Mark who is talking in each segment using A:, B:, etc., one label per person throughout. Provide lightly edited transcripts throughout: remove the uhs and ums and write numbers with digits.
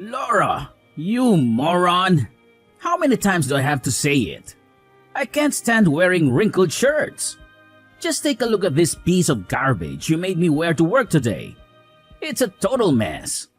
A: Laura, you moron! How many times do I have to say it? I can't stand wearing wrinkled shirts. Just take a look at this piece of garbage you made me wear to work today. It's a total mess.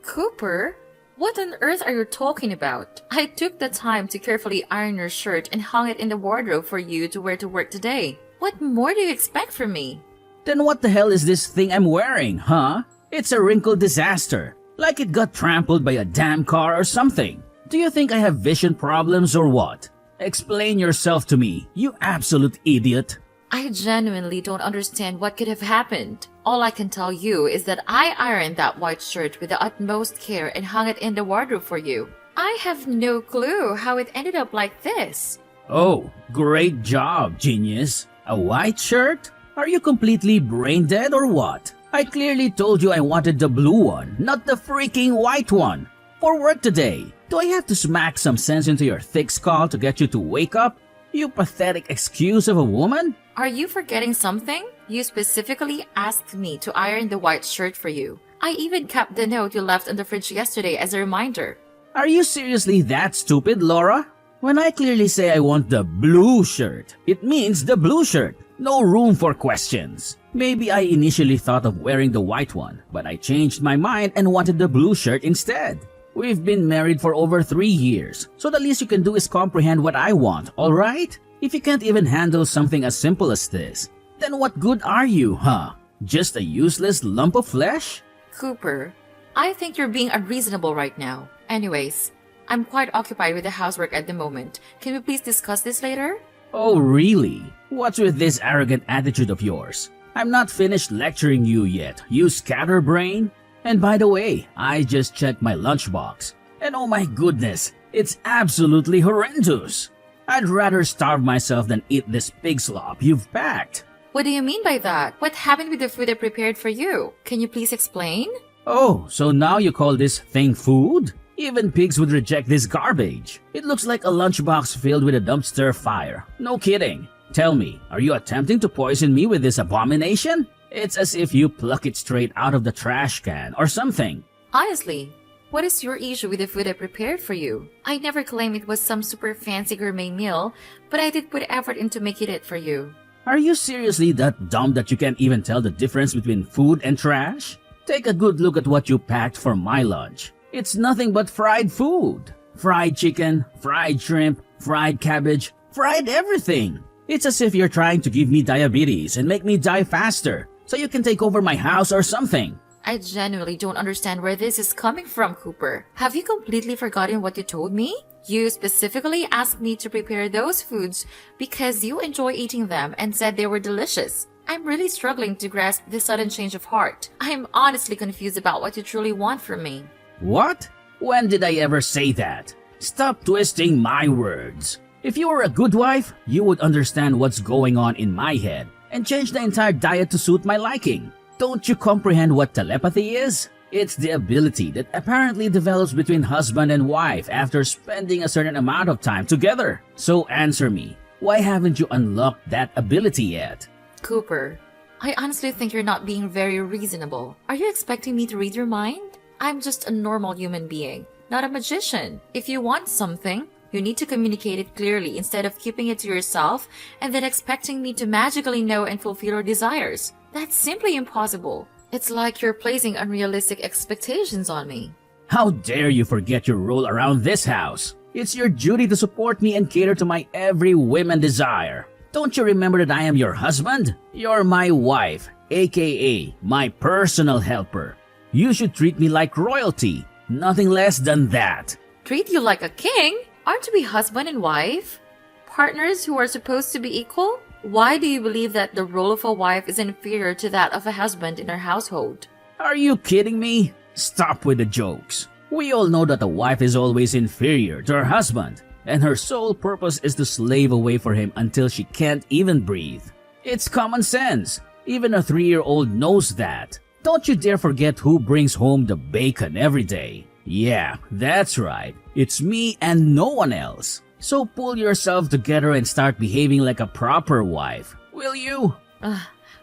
B: Cooper, what on earth are you talking about? I took the time to carefully iron your shirt and hung it in the wardrobe for you to wear to work today. What more do you expect from me?
A: Then what the hell is this thing I'm wearing, huh? It's a wrinkled disaster. Like it got trampled by a damn car or something. Do you think I have vision problems or what? Explain yourself to me, you absolute idiot.
B: I genuinely don't understand what could have happened. All I can tell you is that I ironed that white shirt with the utmost care and hung it in the wardrobe for you. I have no clue how it ended up like this.
A: Oh, great job, genius. A white shirt? Are you completely brain dead or what? I clearly told you I wanted the blue one, not the freaking white one. For work today, do I have to smack some sense into your thick skull to get you to wake up? You pathetic excuse of a woman?
B: Are you forgetting something? You specifically asked me to iron the white shirt for you. I even kept the note you left on the fridge yesterday as a reminder.
A: Are you seriously that stupid, Laura? When I clearly say I want the blue shirt, it means the blue shirt. No room for questions. Maybe I initially thought of wearing the white one, but I changed my mind and wanted the blue shirt instead. We've been married for over 3 years, so the least you can do is comprehend what I want, alright? If you can't even handle something as simple as this, then what good are you, huh? Just a useless lump of flesh?
B: Cooper, I think you're being unreasonable right now. Anyways, I'm quite occupied with the housework at the moment. Can we please discuss this later?
A: Oh really? What's with this arrogant attitude of yours? I'm not finished lecturing you yet, you scatterbrain. And by the way, I just checked my lunchbox. And oh my goodness, it's absolutely horrendous. I'd rather starve myself than eat this pig slop you've packed.
B: What do you mean by that? What happened with the food I prepared for you? Can you please explain?
A: Oh, so now you call this thing food? Even pigs would reject this garbage. It looks like a lunchbox filled with a dumpster fire. No kidding. Tell me, are you attempting to poison me with this abomination? It's as if you pluck it straight out of the trash can or something.
B: Honestly, what is your issue with the food I prepared for you? I never claimed it was some super fancy gourmet meal, but I did put effort into making it for you.
A: Are you seriously that dumb that you can't even tell the difference between food and trash? Take a good look at what you packed for my lunch. It's nothing but fried food. Fried chicken, fried shrimp, fried cabbage, fried everything. It's as if you're trying to give me diabetes and make me die faster, so you can take over my house or something.
B: I genuinely don't understand where this is coming from, Cooper. Have you completely forgotten what you told me? You specifically asked me to prepare those foods because you enjoy eating them and said they were delicious. I'm really struggling to grasp this sudden change of heart. I'm honestly confused about what you truly want from me.
A: What? When did I ever say that? Stop twisting my words. If you were a good wife, you would understand what's going on in my head and change the entire diet to suit my liking. Don't you comprehend what telepathy is? It's the ability that apparently develops between husband and wife after spending a certain amount of time together. So answer me, why haven't you unlocked that ability yet?
B: Cooper, I honestly think you're not being very reasonable. Are you expecting me to read your mind? I'm just a normal human being, not a magician. If you want something, you need to communicate it clearly instead of keeping it to yourself and then expecting me to magically know and fulfill your desires. That's simply impossible. It's like you're placing unrealistic expectations on me.
A: How dare you forget your role around this house? It's your duty to support me and cater to my every whim and desire. Don't you remember that I am your husband? You're my wife, aka my personal helper. You should treat me like royalty, nothing less than that.
B: Treat you like a king? Aren't we husband and wife? Partners who are supposed to be equal? Why do you believe that the role of a wife is inferior to that of a husband in our household?
A: Are you kidding me? Stop with the jokes. We all know that a wife is always inferior to her husband, and her sole purpose is to slave away for him until she can't even breathe. It's common sense. Even a 3-year-old knows that. Don't you dare forget who brings home the bacon every day. Yeah, that's right. It's me and no one else. So pull yourself together and start behaving like a proper wife, will you?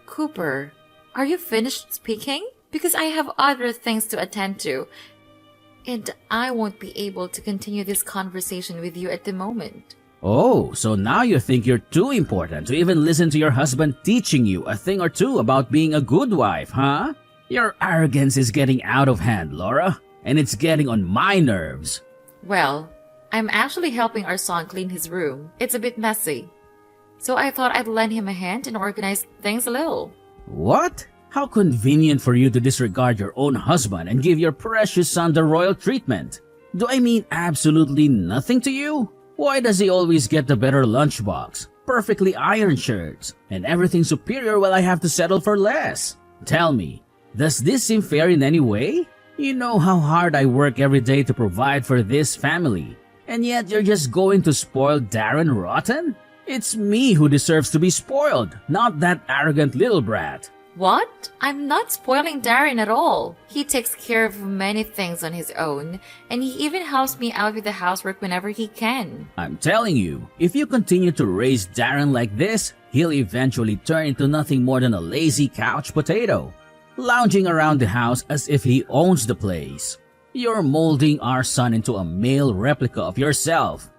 B: Cooper, are you finished speaking? Because I have other things to attend to. And I won't be able to continue this conversation with you at the moment.
A: Oh, so now you think you're too important to even listen to your husband teaching you a thing or two about being a good wife, huh? Your arrogance is getting out of hand, Laura, and it's getting on my nerves.
B: Well, I'm actually helping our son clean his room. It's a bit messy. So I thought I'd lend him a hand and organize things a little.
A: What? How convenient for you to disregard your own husband and give your precious son the royal treatment. Do I mean absolutely nothing to you? Why does he always get the better lunchbox, perfectly ironed shirts, and everything superior while I have to settle for less? Tell me, does this seem fair in any way? You know how hard I work every day to provide for this family, and yet you're just going to spoil Darren rotten? It's me who deserves to be spoiled, not that arrogant little brat.
B: What? I'm not spoiling Darren at all. He takes care of many things on his own, and he even helps me out with the housework whenever he can.
A: I'm telling you, if you continue to raise Darren like this, he'll eventually turn into nothing more than a lazy couch potato, lounging around the house as if he owns the place. You're molding our son into a male replica of yourself,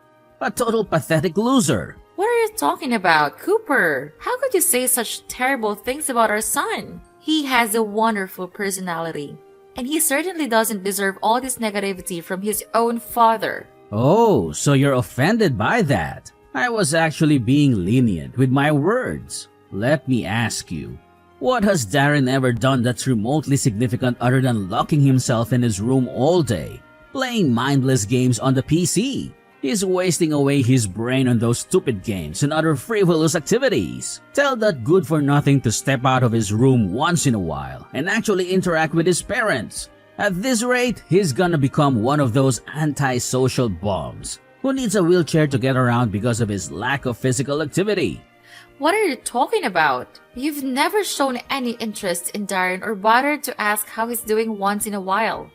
A: a total pathetic loser.
B: What are you talking about, Cooper? How could you say such terrible things about our son? He has a wonderful personality, and he certainly doesn't deserve all this negativity from his own father.
A: Oh, so you're offended by that. I was actually being lenient with my words. Let me ask you, what has Darren ever done that's remotely significant other than locking himself in his room all day, playing mindless games on the PC? He's wasting away his brain on those stupid games and other frivolous activities. Tell that good-for-nothing to step out of his room once in a while and actually interact with his parents. At this rate, he's gonna become one of those antisocial bums who needs a wheelchair to get around because of his lack of physical activity.
B: What are you talking about? You've never shown any interest in Darren or bothered to ask how he's doing once in a while.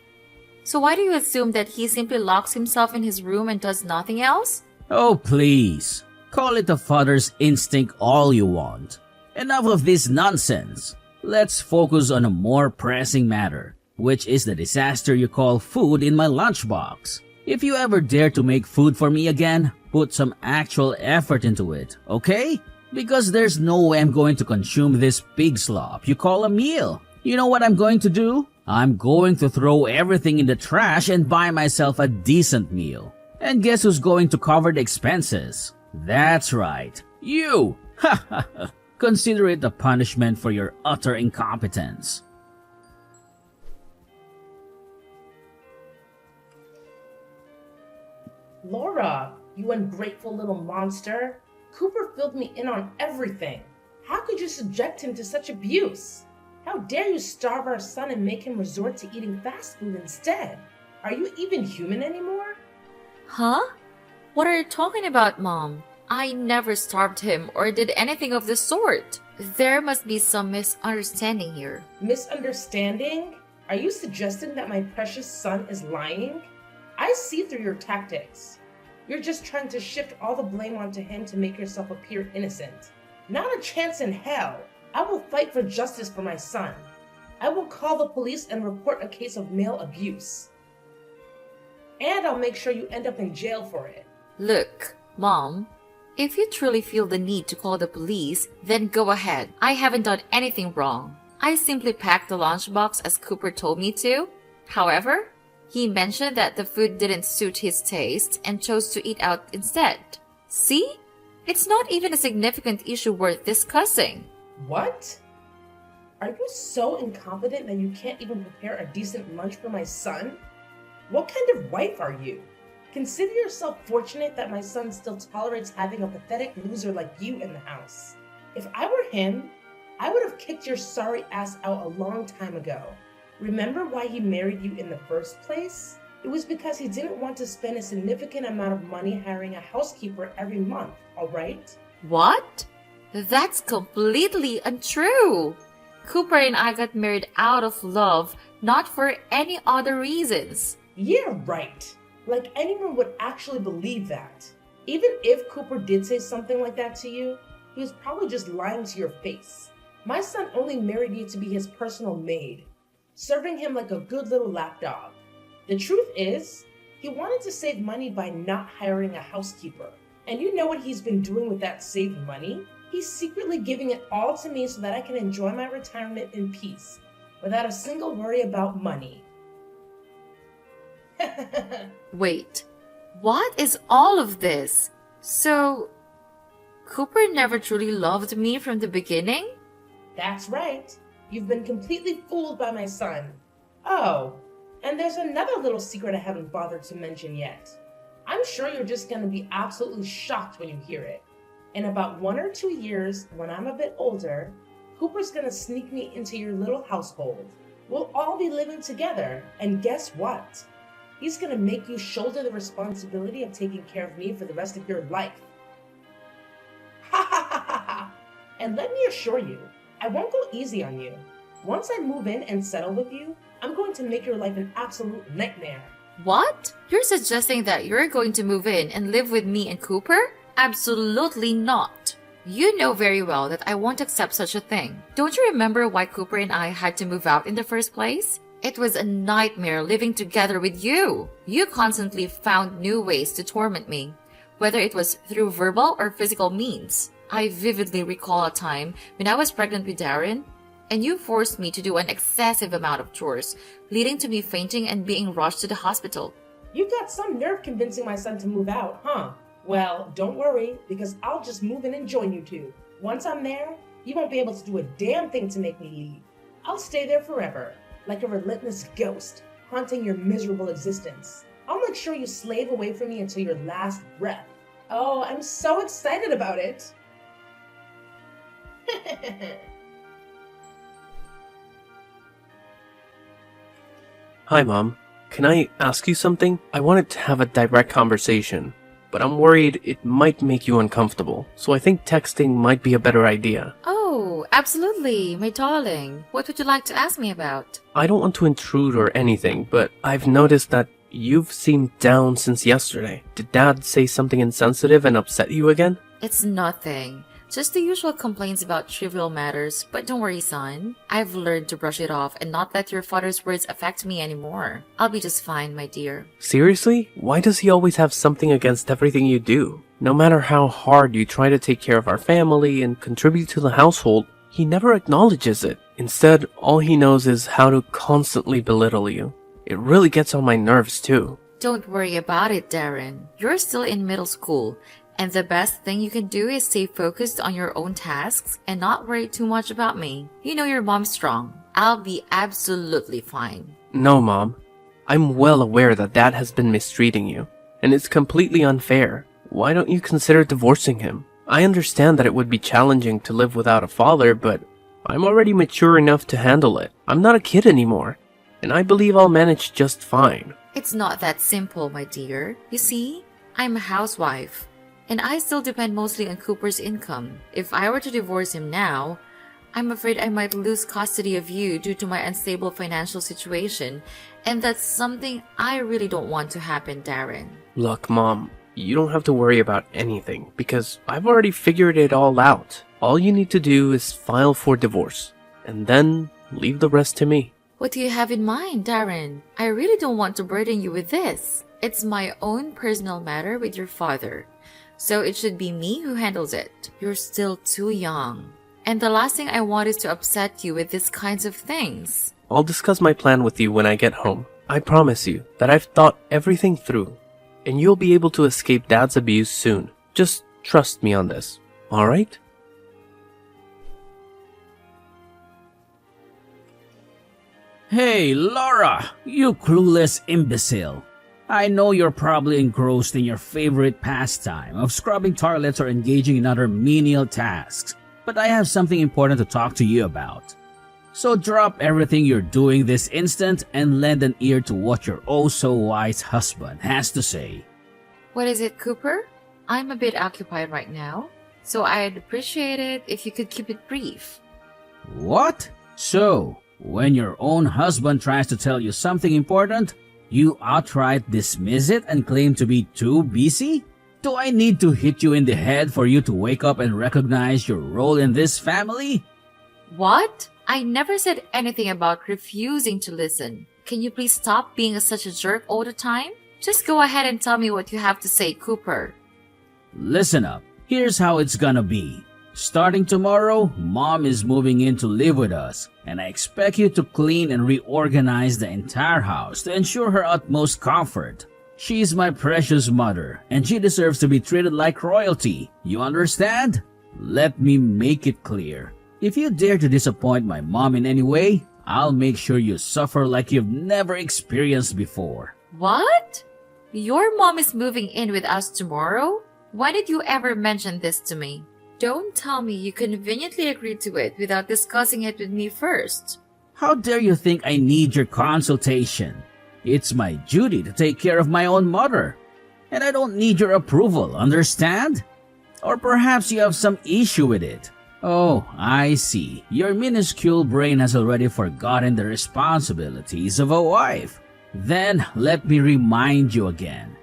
B: So why do you assume that he simply locks himself in his room and does nothing else?
A: Oh, please. Call it a father's instinct all you want. Enough of this nonsense. Let's focus on a more pressing matter, which is the disaster you call food in my lunchbox. If you ever dare to make food for me again, put some actual effort into it, okay? Because there's no way I'm going to consume this pig slop you call a meal. You know what I'm going to do? I'm going to throw everything in the trash and buy myself a decent meal. And guess who's going to cover the expenses? That's right, you! Ha ha ha! Consider it a punishment for your utter incompetence.
C: Laura, you ungrateful little monster. Cooper filled me in on everything. How could you subject him to such abuse? How dare you starve our son and make him resort to eating fast food instead? Are you even human anymore?
B: Huh? What are you talking about, Mom? I never starved him or did anything of the sort. There must be some misunderstanding here.
C: Misunderstanding? Are you suggesting that my precious son is lying? I see through your tactics. You're just trying to shift all the blame onto him to make yourself appear innocent. Not a chance in hell. I will fight for justice for my son. I will call the police and report a case of male abuse. And I'll make sure you end up in jail for it.
B: Look, Mom, if you truly feel the need to call the police, then go ahead. I haven't done anything wrong. I simply packed the lunchbox as Cooper told me to. However, he mentioned that the food didn't suit his taste and chose to eat out instead. See? It's not even a significant issue worth discussing.
C: What? Are you so incompetent that you can't even prepare a decent lunch for my son? What kind of wife are you? Consider yourself fortunate that my son still tolerates having a pathetic loser like you in the house. If I were him, I would have kicked your sorry ass out a long time ago. Remember why he married you in the first place? It was because he didn't want to spend a significant amount of money hiring a housekeeper every month, alright?
B: What? That's completely untrue. Cooper and I got married out of love, not for any other reasons.
C: Yeah, right. Like anyone would actually believe that. Even if Cooper did say something like that to you, he was probably just lying to your face. My son only married you to be his personal maid, serving him like a good little lapdog. The truth is, he wanted to save money by not hiring a housekeeper. And you know what he's been doing with that saved money? He's secretly giving it all to me so that I can enjoy my retirement in peace, without a single worry about money.
B: Wait, what is all of this? So, Cooper never truly loved me from the beginning?
C: That's right. You've been completely fooled by my son. Oh, and there's another little secret I haven't bothered to mention yet. I'm sure you're just going to be absolutely shocked when you hear it. In about 1 or 2 years, when I'm a bit older, Cooper's going to sneak me into your little household. We'll all be living together, and guess what? He's going to make you shoulder the responsibility of taking care of me for the rest of your life. Ha ha ha ha ha! And let me assure you, I won't go easy on you. Once I move in and settle with you, I'm going to make your life an absolute nightmare.
B: What? You're suggesting that you're going to move in and live with me and Cooper? Absolutely not. You know very well that I won't accept such a thing. Don't you remember why Cooper and I had to move out in the first place? It was a nightmare living together with you. You constantly found new ways to torment me, whether it was through verbal or physical means. I vividly recall a time when I was pregnant with Darren, and you forced me to do an excessive amount of chores, leading to me fainting and being rushed to the hospital.
C: You got some nerve convincing my son to move out, huh? Well, don't worry, because I'll just move in and join you two. Once I'm there, you won't be able to do a damn thing to make me leave. I'll stay there forever, like a relentless ghost, haunting your miserable existence. I'll make sure you slave away from me until your last breath. Oh, I'm so excited about it.
D: Hi, Mom. Can I ask you something? I wanted to have a direct conversation, but I'm worried it might make you uncomfortable, so I think texting might be a better idea.
B: Oh, absolutely, my darling. What would you like to ask me about?
D: I don't want to intrude or anything, but I've noticed that you've seemed down since yesterday. Did Dad say something insensitive and upset you again?
B: It's nothing. Just the usual complaints about trivial matters, but don't worry, son. I've learned to brush it off and not let your father's words affect me anymore. I'll be just fine, my dear.
D: Seriously? Why does he always have something against everything you do? No matter how hard you try to take care of our family and contribute to the household, he never acknowledges it. Instead, all he knows is how to constantly belittle you. It really gets on my nerves too.
B: Don't worry about it, Darren. You're still in middle school, and the best thing you can do is stay focused on your own tasks and not worry too much about me. You know your mom's strong. I'll be absolutely fine.
D: No, Mom. I'm well aware that Dad has been mistreating you, and it's completely unfair. Why don't you consider divorcing him? I understand that it would be challenging to live without a father, but I'm already mature enough to handle it. I'm not a kid anymore, and I believe I'll manage just fine.
B: It's not that simple, my dear. You see, I'm a housewife, and I still depend mostly on Cooper's income. If I were to divorce him now, I'm afraid I might lose custody of you due to my unstable financial situation, and that's something I really don't want to happen, Darren.
D: Look, Mom, you don't have to worry about anything because I've already figured it all out. All you need to do is file for divorce, and then leave the rest to me.
B: What do you have in mind, Darren? I really don't want to burden you with this. It's my own personal matter with your father, so it should be me who handles it. You're still too young. And the last thing I want is to upset you with these kinds of things.
D: I'll discuss my plan with you when I get home. I promise you that I've thought everything through, and you'll be able to escape Dad's abuse soon. Just trust me on this, alright?
A: Hey, Laura, you clueless imbecile. I know you're probably engrossed in your favorite pastime of scrubbing toilets or engaging in other menial tasks, but I have something important to talk to you about. So drop everything you're doing this instant and lend an ear to what your oh-so-wise husband has to say.
B: What is it, Cooper? I'm a bit occupied right now, so I'd appreciate it if you could keep it brief.
A: What? So, when your own husband tries to tell you something important, you outright dismiss it and claim to be too busy? Do I need to hit you in the head for you to wake up and recognize your role in this family?
B: What? I never said anything about refusing to listen. Can you please stop being such a jerk all the time? Just go ahead and tell me what you have to say, Cooper.
A: Listen up. Here's how it's gonna be. Starting tomorrow, Mom is moving in to live with us, and I expect you to clean and reorganize the entire house to ensure her utmost comfort. She's my precious mother, and she deserves to be treated like royalty. You understand? Let me make it clear. If you dare to disappoint my mom in any way, I'll make sure you suffer like you've never experienced before.
B: What? Your mom is moving in with us tomorrow? Why did you ever mention this to me? Don't tell me you conveniently agreed to it without discussing it with me first.
A: How dare you think I need your consultation? It's my duty to take care of my own mother. And I don't need your approval, understand? Or perhaps you have some issue with it. Oh, I see. Your minuscule brain has already forgotten the responsibilities of a wife. Then let me remind you again.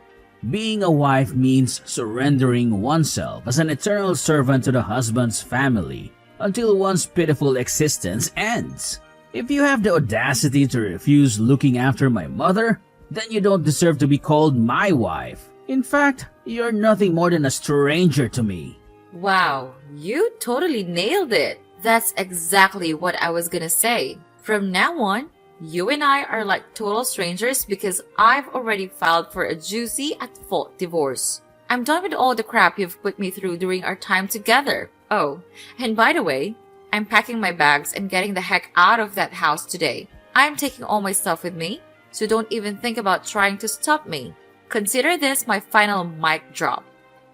A: Being a wife means surrendering oneself as an eternal servant to the husband's family until one's pitiful existence ends. If you have the audacity to refuse looking after my mother, then you don't deserve to be called my wife. In fact, you're nothing more than a stranger to me.
B: Wow, you totally nailed it. That's exactly what I was gonna say. From now on, you and I are like total strangers because I've already filed for a juicy at-fault divorce. I'm done with all the crap you've put me through during our time together. Oh, and by the way, I'm packing my bags and getting the heck out of that house today. I'm taking all my stuff with me, so don't even think about trying to stop me. Consider this my final mic drop.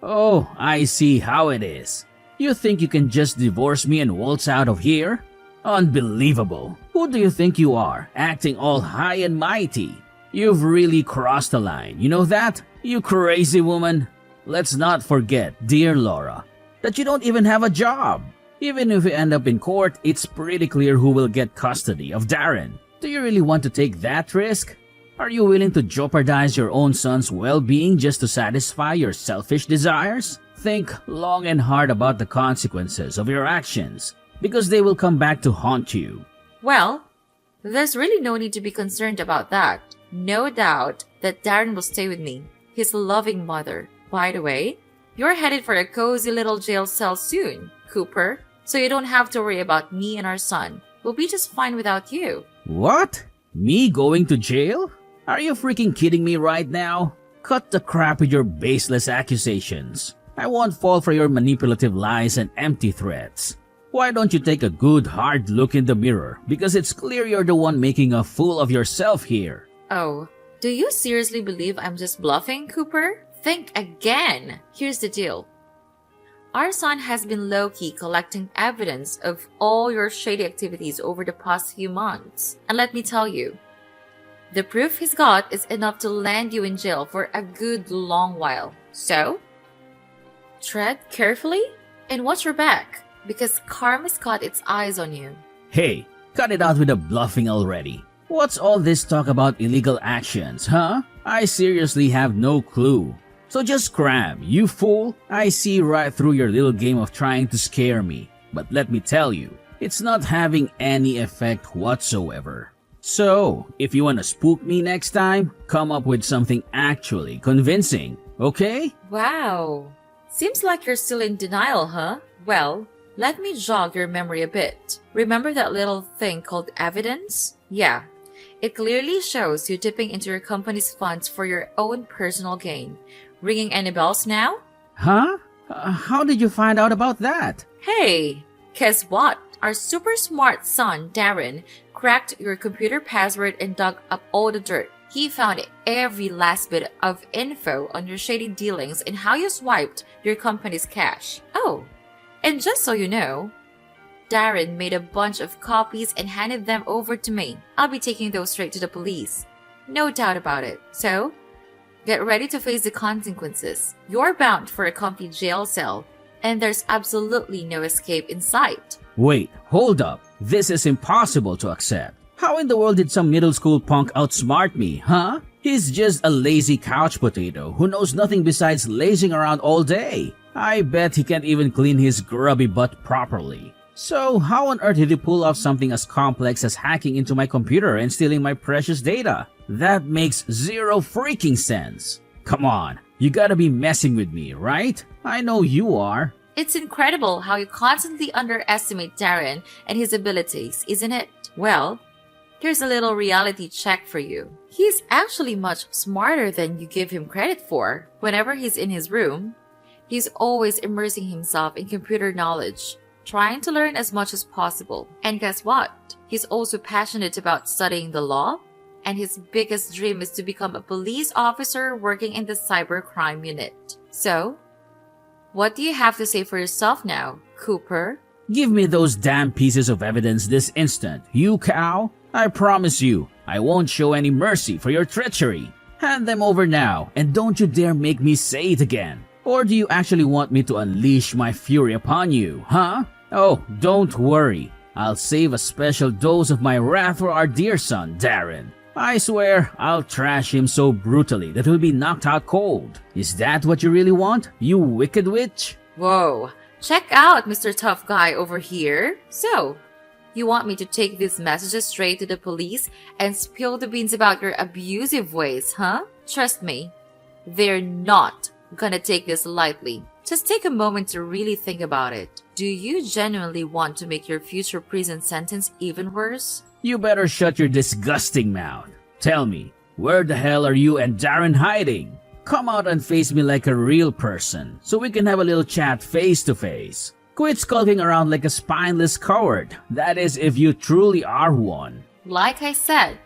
A: Oh, I see how it is. You think you can just divorce me and waltz out of here? Unbelievable. Who do you think you are, acting all high and mighty? You've really crossed the line, you know that? You crazy woman. Let's not forget, dear Laura, that you don't even have a job. Even if you end up in court, it's pretty clear who will get custody of Darren. Do you really want to take that risk? Are you willing to jeopardize your own son's well-being just to satisfy your selfish desires? Think long and hard about the consequences of your actions, because they will come back to haunt you.
B: Well, there's really no need to be concerned about that. No doubt that Darren will stay with me, his loving mother. By the way, you're headed for a cozy little jail cell soon, Cooper, so you don't have to worry about me and our son. We'll be just fine without you.
A: What? Me going to jail? Are you freaking kidding me right now? Cut the crap with your baseless accusations. I won't fall for your manipulative lies and empty threats. Why don't you take a good hard look in the mirror, because it's clear you're the one making a fool of yourself here.
B: Oh, do you seriously believe I'm just bluffing, Cooper? Think again. Here's the deal. Our son has been low-key collecting evidence of all your shady activities over the past few months. And let me tell you, the proof he's got is enough to land you in jail for a good long while. So, tread carefully and watch your back, because karma's got its eyes on you.
A: Hey, cut it out with the bluffing already. What's all this talk about illegal actions, huh? I seriously have no clue. So just scram, you fool. I see right through your little game of trying to scare me. But let me tell you, it's not having any effect whatsoever. So, if you wanna spook me next time, come up with something actually convincing, okay?
B: Wow. Seems like you're still in denial, huh? Well, let me jog your memory a bit. Remember that little thing called evidence? Yeah. It clearly shows you dipping into your company's funds for your own personal gain. Ringing any bells now?
A: Huh? How did you find out about that?
B: Hey, guess what? Our super smart son, Darren, cracked your computer password and dug up all the dirt. He found every last bit of info on your shady dealings and how you swiped your company's cash. Oh, and just so you know, Darren made a bunch of copies and handed them over to me. I'll be taking those straight to the police. No doubt about it. So, get ready to face the consequences. You're bound for a comfy jail cell, and there's absolutely no escape in sight.
A: Wait, hold up. This is impossible to accept. How in the world did some middle school punk outsmart me, huh? He's just a lazy couch potato who knows nothing besides lazing around all day. I bet he can't even clean his grubby butt properly. So, how on earth did you pull off something as complex as hacking into my computer and stealing my precious data? That makes zero freaking sense. Come on, you gotta be messing with me, right? I know you are.
B: It's incredible how you constantly underestimate Darren and his abilities, isn't it? Well, here's a little reality check for you. He's actually much smarter than you give him credit for. Whenever he's in his room, he's always immersing himself in computer knowledge, trying to learn as much as possible. And guess what? He's also passionate about studying the law, and his biggest dream is to become a police officer working in the cybercrime unit. So, what do you have to say for yourself now, Cooper?
A: Give me those damn pieces of evidence this instant, you cow. I promise you, I won't show any mercy for your treachery. Hand them over now, and don't you dare make me say it again. Or do you actually want me to unleash my fury upon you, huh? Oh, don't worry. I'll save a special dose of my wrath for our dear son, Darren. I swear, I'll trash him so brutally that he'll be knocked out cold. Is that what you really want, you wicked witch?
B: Whoa, check out Mr. Tough Guy over here. So, you want me to take these messages straight to the police and spill the beans about your abusive ways, huh? Trust me, they're not gonna take this lightly. Just take a moment to really think about it. Do you genuinely want to make your future prison sentence even worse?
A: You better shut your disgusting mouth. Tell me, where the hell are you and Darren hiding? Come out and face me like a real person, so we can have a little chat face to face. Quit skulking around like a spineless coward. That is, if you truly are one.
B: Like I said,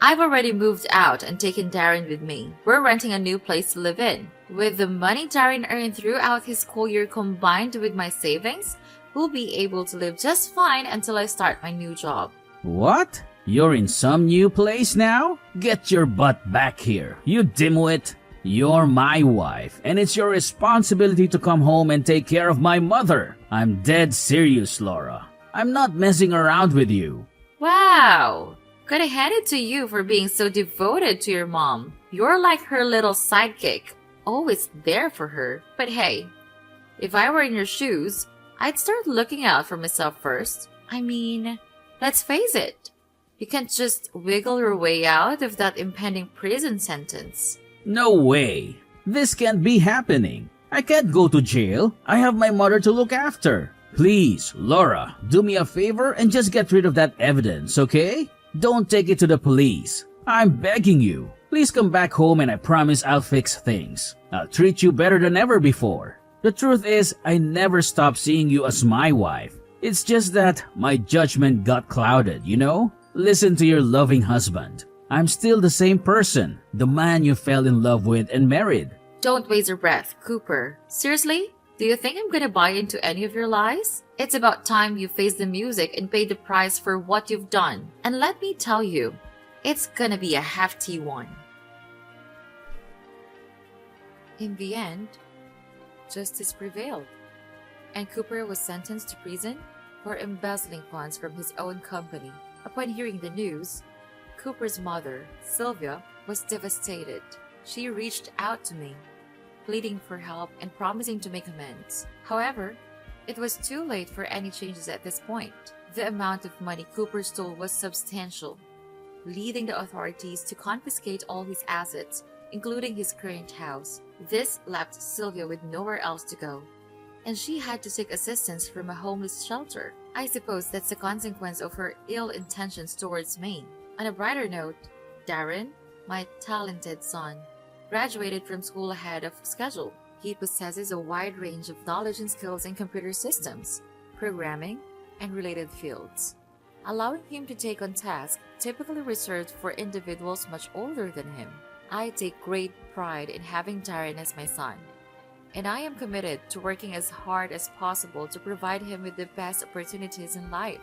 B: I've already moved out and taken Darren with me. We're renting a new place to live in. With the money Darren earned throughout his school year combined with my savings, we'll be able to live just fine until I start my new job.
A: What? You're in some new place now? Get your butt back here, you dimwit. You're my wife, and it's your responsibility to come home and take care of my mother. I'm dead serious, Laura. I'm not messing around with you.
B: Wow! Gotta hand it to you for being so devoted to your mom. You're like her little sidekick, always there for her. But hey, if I were in your shoes, I'd start looking out for myself first. I mean, let's face it, you can't just wiggle your way out of that impending prison sentence.
A: No way. This can't be happening. I can't go to jail. I have my mother to look after. Please, Laura, do me a favor and just get rid of that evidence, okay? Don't take it to the police. I'm begging you. Please come back home and I promise I'll fix things. I'll treat you better than ever before. The truth is, I never stopped seeing you as my wife. It's just that my judgment got clouded, you know? Listen to your loving husband. I'm still the same person, the man you fell in love with and married.
B: Don't waste your breath, Cooper. Seriously? Do you think I'm gonna buy into any of your lies? It's about time you face the music and pay the price for what you've done. And let me tell you, it's gonna be a hefty one. In the end, justice prevailed, and Cooper was sentenced to prison for embezzling funds from his own company. Upon hearing the news, Cooper's mother, Sylvia, was devastated. She reached out to me, pleading for help and promising to make amends. However, it was too late for any changes at this point. The amount of money Cooper stole was substantial, leading the authorities to confiscate all his assets, including his current house. This left Sylvia with nowhere else to go, and she had to seek assistance from a homeless shelter. I suppose that's the consequence of her ill intentions towards me. On a brighter note, Darren, my talented son, graduated from school ahead of schedule. He possesses a wide range of knowledge and skills in computer systems, programming, and related fields, allowing him to take on tasks typically reserved for individuals much older than him. I take great pride in having Darren as my son, and I am committed to working as hard as possible to provide him with the best opportunities in life.